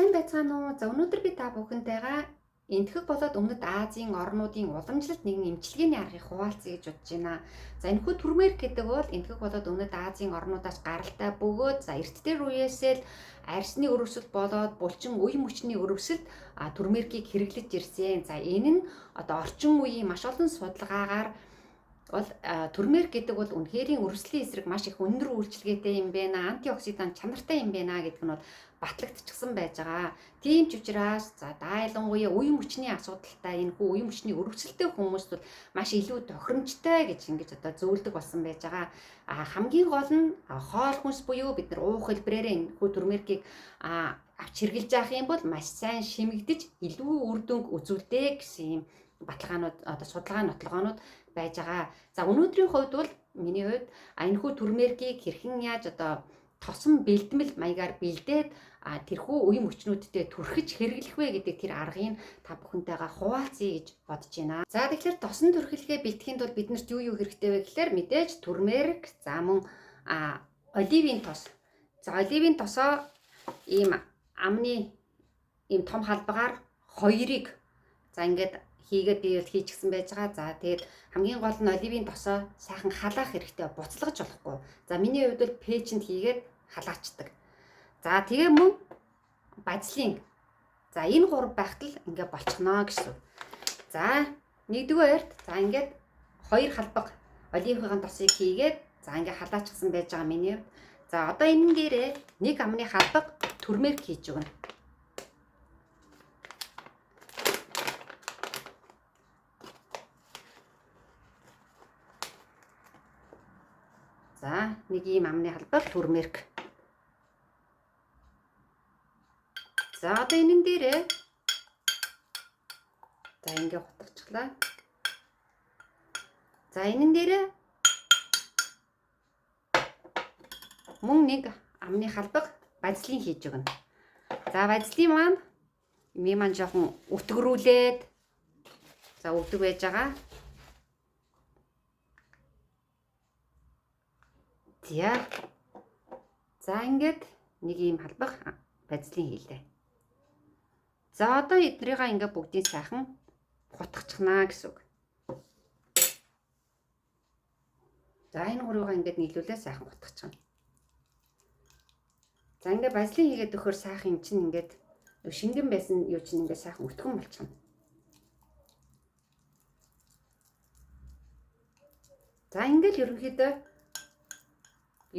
Сайн байцгаана уу? За өнөөдөр би та бүхэнтэйгээ энэтхэг болоод Өмнөд Азийн орнуудын уламжлалт нэгэн эмчилгээний аргыг хуваалцъя гэж бодож байна. За энэхүү Турмерик гэдэг бол энэтхэг болоод Өмнөд Азийн орнуудаас гаралтай бөгөөд эрт дээр үеэсээ л арьсны өрөвсөлт болоод булчин үе мөчний өрөвсөлт турмерикийг хэрэглэж ирсэн. За энэ нь одоо орчин үеийн маш олон судалгаагаар бол турмерик гэдэг бол үнэхэрийн өрсөлийн эсрэг маш их өндөр үйлчилгээтэй юм байна. Антиоксидант чанартай юм байна гэдэг нь бол батлагдчихсан байж байгаа. Тийм ч учраас ялангуяа үе мөчний асуудалтай энэ үе мөчний өрөвсөлттэй хүмүүст бол маш илүү тохиромжтой гэж ингэж одоо зөвлөдөг болсон байж байгаа. Хамгийн гол нь хоол хүнс буюу бид нар уух хэлбэрээр энэ турмерикийг авч хэрглэж авах юм бол маш сайн шимэгдэж илүү үр дүнг үзүүлдэг гэсэн юм баталгаанууд одоо судалгаа нотлогоонууд байж байгаа. За өнөөдрийн хувьд бол миний хувьд энэхүү турмерикийг хэрхэн яаж одоо тосон бэлдмэл маягаар бэлдээд тэрхүү үе мөчнүүдтэй түрхэж хэрэглэх вэ гэдэг тэр аргыг та бүхэнтэйгээ хуваалцъя гэж бодож байна. За тэгэхээр тосон түрхлэгээ бэлтгэхийн тулд биднэрт юу хэрэгтэй вэ гэхээр мэдээж турмерик, за мөн оливын тос. За оливын тосоо ийм амны ийм том халбагаар хоёрыг ингээд хийгээд би хийчихсэн байж байгаа. За тэгээд хамгийн гол нь оливын тосоо сайхан халаах хэрэгтэй, буцалгаж болохгүй. За миний хувьд бол пэйчэнд хийгээд халаачдаг. За тэгээ мөн базилин. За энэ гурав байхтал ингээд болчихно гэсэн. За нэгдүгээрт ингээд хоёр халбаг оливын тосыг хийгээд ингээд халаачсан байж байгаа миний хувьд. За одоо энэ дээрээ нэг амны халбаг турмерик хийж өгнө. За нэг ийм амны халбаг турмерик. За одоо энэ дээрээ ингээд хутгачлаа. За энэ дээрээ мөн нэг амны халбаг базилин хийж өгнө. За базилин маань жоохон өтгөрүүлээд өвдөг байж байгаа. За ингээд нэг ийм халбах базилин хийлээ. За одоо эднэрийг ингээд бүгдийг сайхан хутгачихна гэсэн үг. За энэ гурвыг ингээд нийлүүлээ сайхан хутгачихна. За ингээд базилин хийгээд өгөхөр сайхан юм чинь ингээд шингэн байсан юу чинь ингээд сайхан өтгөн болчихно. За ингээд ерөнхийдөө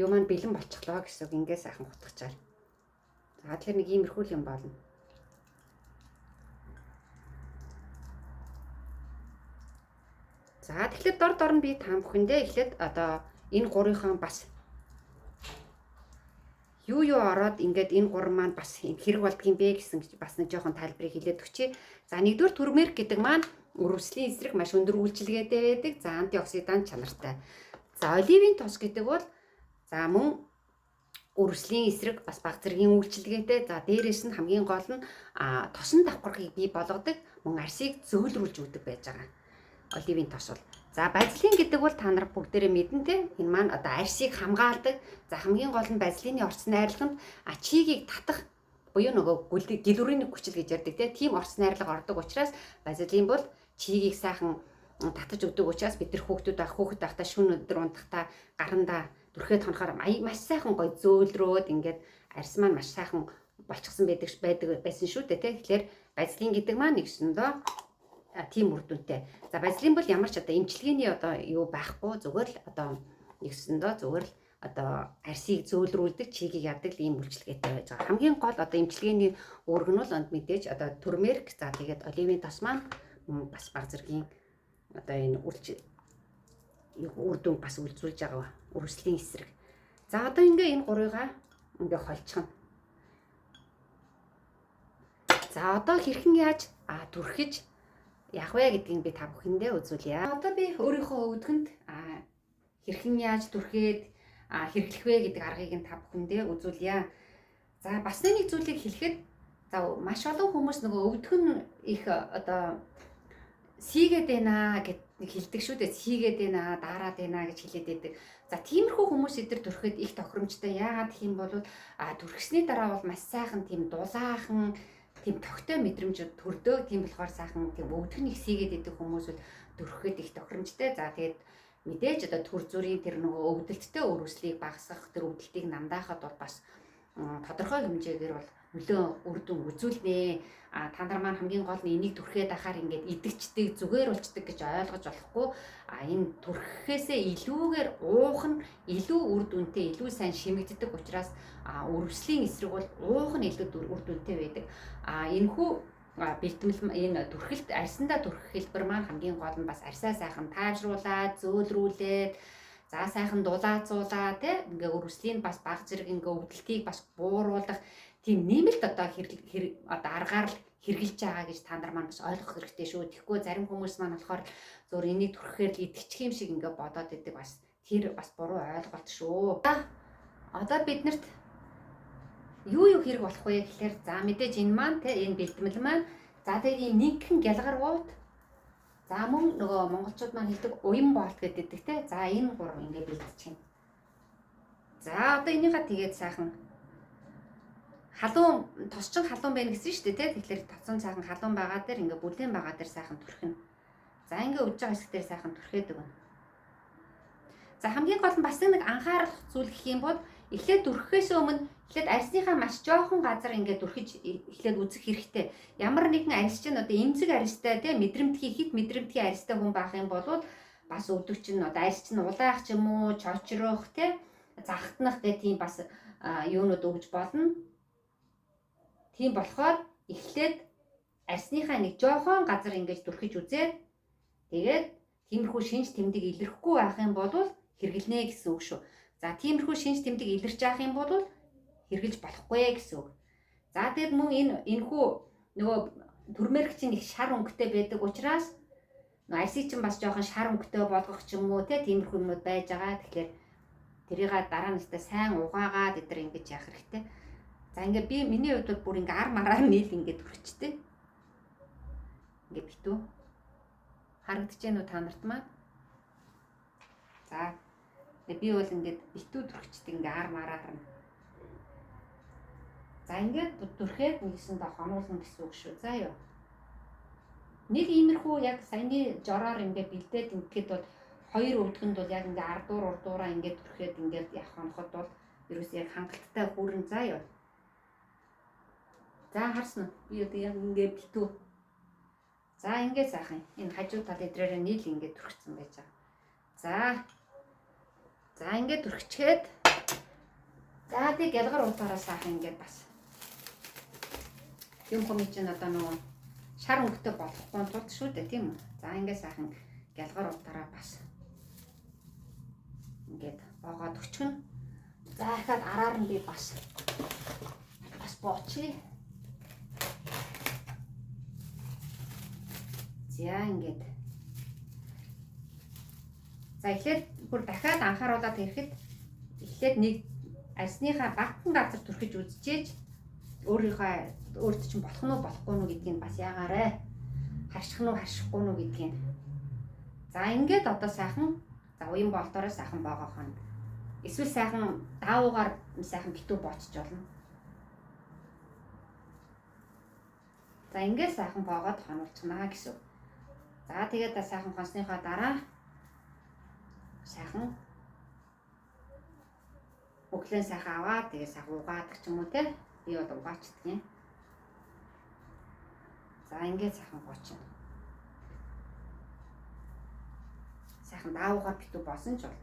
юу маань бэлэн болчихлоо гэсэн үг. Ингээд сайхан хутгачаар. За тэгэхээр нэг иймэрхүү юм болно. За тэгэхээр дор нь би та бүхэндээ эхлээд одоо энэ гурвынхаа бас юу ороод ингээд энэ гурав маань бас хэрэг болдгийм бэ гэсэн бас нэг жоохон тайлбарыг хэлээд өгчээ. За нэгдүгээр турмерик гэдэг маань өрөвслийн эсрэг маш өндөр үйлчилгээтэй байдаг. За антиоксидант чанартай. За оливын тос гэдэг бол мөн өрөвслийн эсрэг бас бага зэргийн үйлчилгээтэй. За дээрээс нь хамгийн гол нь тосон давхаргыг бий болгодог, мөн арсыг зөөлрүүлж өгдөг байж байгаа. Оливын тос бол. За базилин гэдэг бол та нар бүгдээрээ мэднэ те. Энэ маань одоо арсыг хамгаалдаг. За хамгийн гол нь базилины орц найрлаганд чигийг татах буюу нөгөө гэлүрийн хүчил гэж ярьдаг те. Тийм орц найрлага ордог учраас базилин бол чигийг сайхан татаж өгдөг учраас бид нар хүүхэд байхдаа шөнө өдөр унтахдаа гарандаа дүрхээд хонохоор маш сайхан гой зөөлрөөд ингээд арьс маань маш сайхан болчихсон байсан шүү дээ те. Тэгэхээр базилин гэдэг маань нэгсэндөө тийм үр дүнтэй. За базилин бол ямар ч одоо эмчилгээний одоо юу байхгүй, зүгээр л одоо нэгсэндөө зүгээр л одоо арсыг зөөлрүүлдэг, чигийг яадаг ийм үйлчилгээтэй байж байгаа. Хамгийн гол одоо эмчилгээний үүрэг нь бол мэдээж одоо турмерик, за тэгээд оливын тос маань бас бага зэргийн одоо энэ үр дүн бас үйлзүүлж байгаа өрсөлийн эсрэг. За одоо энэ гурвыгаа холчихно. За одоо хэрхэн яаж түрхэж яах вэ гэдгийг би та бүхэндээ үзүүлье. Одоо би өөрийнхөө өвдгөнд хэрхэн яаж түрхээд хэрэглэх вэ гэдэг аргыг та бүхэндээ үзүүлье. За бас нэг зүйлийг хэлэхэд маш олон хүмүүс нөгөө өвдгөн их одоо сийгээд байна гэд хэлдэг шүү дээ. Сийгээд байна, дараад байна гэж хэлээд байдаг. За тиймэрхүү хүмүүс эдгээр төрөхөд их тохиромжтой. Яагаад гэх юм бол төрхсний дараа бол маш сайхан тийм дулаахан тийм тогтой мэдрэмж төрдөг. Тийм болохоор сайхан тийм өвдгөн их сийгээд идэх хүмүүс бол төрөхөд их тохиромжтой. За тэгээд мэдээж одоо төр зүрийн тэр нөгөө өвдөлттэй өрөслийг багасгах, тэр өвдөлтийг намдаахад бол бас тодорхой хэмжээгээр бол нөлөө үр дүн үзүүлнэ. Та нар маань хамгийн гол нь энийг түрхээд ахаар ингээд идэгчдэг, зүгээр болчдөг гэж ойлгож болохгүй. Энэ түрхэхээсээ илүүгээр уух нь илүү үр дүнтэй, илүү сайн шимэгддэг учраас өрөвслийн эсрэг бол уух нь илүү үр дүнтэй байдаг. Энэхүү бэлтгэл энэ түрхэлт арьсандаа түрхэх хэлбэр маань хамгийн гол нь бас арьсаа сайхан тайвшруулаад, зөөлрүүлээд за сайхан дулаацуулаа тий ингээ өрөвслийн бас баг зэрэг ингээ өвдөлтийг бас бууруулах тийм нэмэлт одоо аргаар л хэрглэж байгаа гэж та нар маань бас ойлгох хэрэгтэй шүү. Тэгэхгүй зарим хүмүүс маань болохоор зөвөр энийг түрхэхээр л идэгчих юм шиг ингээ бодоод идэг бас тэр бас буруу ойлголт шүү. Одоо биднэрт юу хэрэг болох вэ гэхээр за мэдээж энэ маань тий энэ бэлтгэл маань за тэгээд ийм нэгэн гялгар уут за мөн нөгөө монголчууд маань хэлдэг уян боолт гэдэг тий. За энэ гурав ингээ бэлтчих юм. За одоо энийхээ тэгээд сайхан халуун тосчин халуун байна гэсэн шүү дээ тий. Тэгэхээр тоцсон сайхан халуун байгаа дээр ингээ бүлээн байгаа дээр сайхан түрхэнэ. За ингээ өж байгаа хэсэг дээр сайхан түрхээд өгнө. За хамгийн гол нь бас нэг анхаарах зүйл гэх юм бол эхлээд түрхэхээс өмнө эхлээд арьсныхаа маш жоохон газар ингээ түрхэж эхлээд үзэх хэрэгтэй. Ямар нэгэн арьс чинь одоо эмзэг арьстай тий мэдрэмтгий хит мэдрэмтгий арьстай хүн байх юм бол бас өдөр чинь одоо арьс чинь улаах ч юм уу чочрох тий захтнах гэх тийм бас юунууд өгж болно. Тийм болохоор эхлээд арьсныхаа нэг жоохон газар ингэж түрхэж үзээд тэгээд тиймэрхүү шинж тэмдэг илэрхгүй байх юм бол хэрэглэнэ гэсэн үг шүү. За тиймэрхүү шинж тэмдэг илэрч явах юм бол хэрэглэж болохгүй гэсэн үг. За тэгээд мөн энэхүү нөгөө төрмөрч чинь их шар өнгөтэй байдаг учраас арьсыг чинь бас жоохон шар өнгөтэй болгох ч юм уу тиймэрхүү юмуд байж байгаа. Тэгэхээр тэрийг дараа нь сайн угаагаад эдгээр ингэж яах хэрэгтэй. За ингээ би миний хувьд бол бүр ингээ ар мараар нийл ингээ түрхчтэй. Ингээ битүү. Харагдаж байна уу та нарт маань? За би бол ингээ битүү түрхчтэй ингээ ар мараар нь. За ингээ түрхээд нэгсэндээ хонуулна гэсэн үг шүү. За юу. Нэг иймэрхүү яг саяны жороор ингээ бэлдээд ингээд бол хоёр өвдгөнд бол яг ингээ ардуур урдуураа ингээ түрхээд ингээ явах хоноход бол ерөөс яг хангалттай хүрэн заа юу. За харсан уу? Би одоо яг ингээ битүү. За ингээ сайхан. Энэ хажуу тал эдрээрээ нийл ингээ түрхсэн байж байгаа. За ингээ түрхчээд за тэг гялгар утаараа сайхан ингээ бас юм хүмүүс чинь одоо нөгөө шар өнгөтэй болохгүй тулд шүү дээ тийм үү? За ингээ сайхан гялгар утаараа бас ингээд боогоод өчгөн. За дахиад араар нь би бас боочие. За ингээд. За эхлээд бүр дахиад анхааруулаад ирэхэд эхлээд нэг арьсныхаа багтан газар түрхэж үзчихээж өөрт чинь болох нь болохгүй нь гэдгийг бас яагаарэ. Харших нь харшихгүй нь гэдгийг. За ингээд одоо сайхан уян болтороо сайхан боогоох нь. Эсвэл сайхан даавуугаар сайхан битүү боочж болно. За ингээд сайхан боогоод хонуулчихнаа гэсэн. За тэгээд сайхан хонсныхоо дараа сайхан өглөө сайхан аваад тэгээд сайхан угаадаг ч юм уу те. Би бол угаачдаг юм. За ингээд сайхан боочно. Сайхан даавуугаар битүү босон ч бол.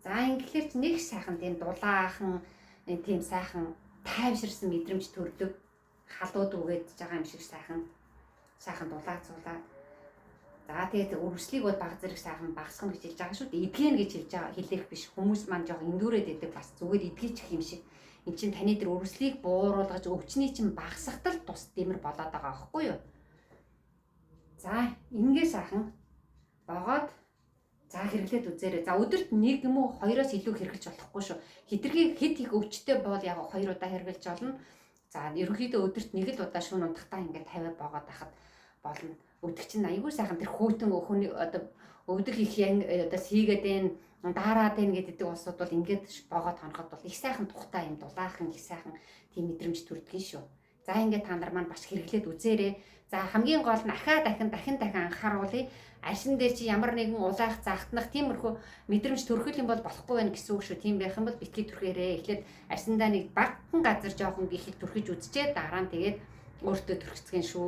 За ингээд нэг сайхан тийм дулаахан тийм сайхан тайвширсан мэдрэмж төрдөг. Халууд үгээд байгаа юм шиг сайхан дулаацуулаад. За тэгээд өрөвслийг бол баг зэрэг сайхан багасгах гэж хэлж байгаа шүү дээ. Идгэн гэж хэлэх биш. Хүмүүс маань жоох эндүүрээд идэг бас зүгээр идгийчих юм шиг. Энд чинь таны дээр өрөвслийг бууруулгаж өвчний чинь багасгахтал тус дэмэр болоод байгаа аахгүй юу? За ингээ сайхан боогоод за хэрэглээд үзээрэй. За өдөрт нэг юм уу хоёроос илүү хэрэглэж болохгүй шүү. Хитрхи хэд их өвчтэй бол яг 2 удаа хэрэглэж олно. За ерөнхийдөө өдөрт нэг л удаа шөнө унтахтаа ингээд 50 боогоод байхад болно. Өдөг чинь айгүй сайхан тэр хөтөн өхөний одоо өвдөх их одоо сийгээд байна, daarаад байна гэдэг улсууд бол ингээд боогод хоноход бол их сайхан тухтай юм дулаахан их сайхан тийм мэдрэмж төрдөг шүү. За ингээд та нар маань бас хэрэглээд үзээрэй. За хамгийн гол нь дахин анхааруулъя. Аршин дээр чи ямар нэгэн улаах загтнах тиймэрхүү мэдрэмж төрөх юм бол болохгүй байх гэсэн үг шүү. Тийм байх юм бол битгий түрхээрээ. Эхлээд аршиндаа нэг багтан газар жоохон гихийг түрхэж үзчихээ дараа нь тэгээд өөртөө түрхцгэн шүү.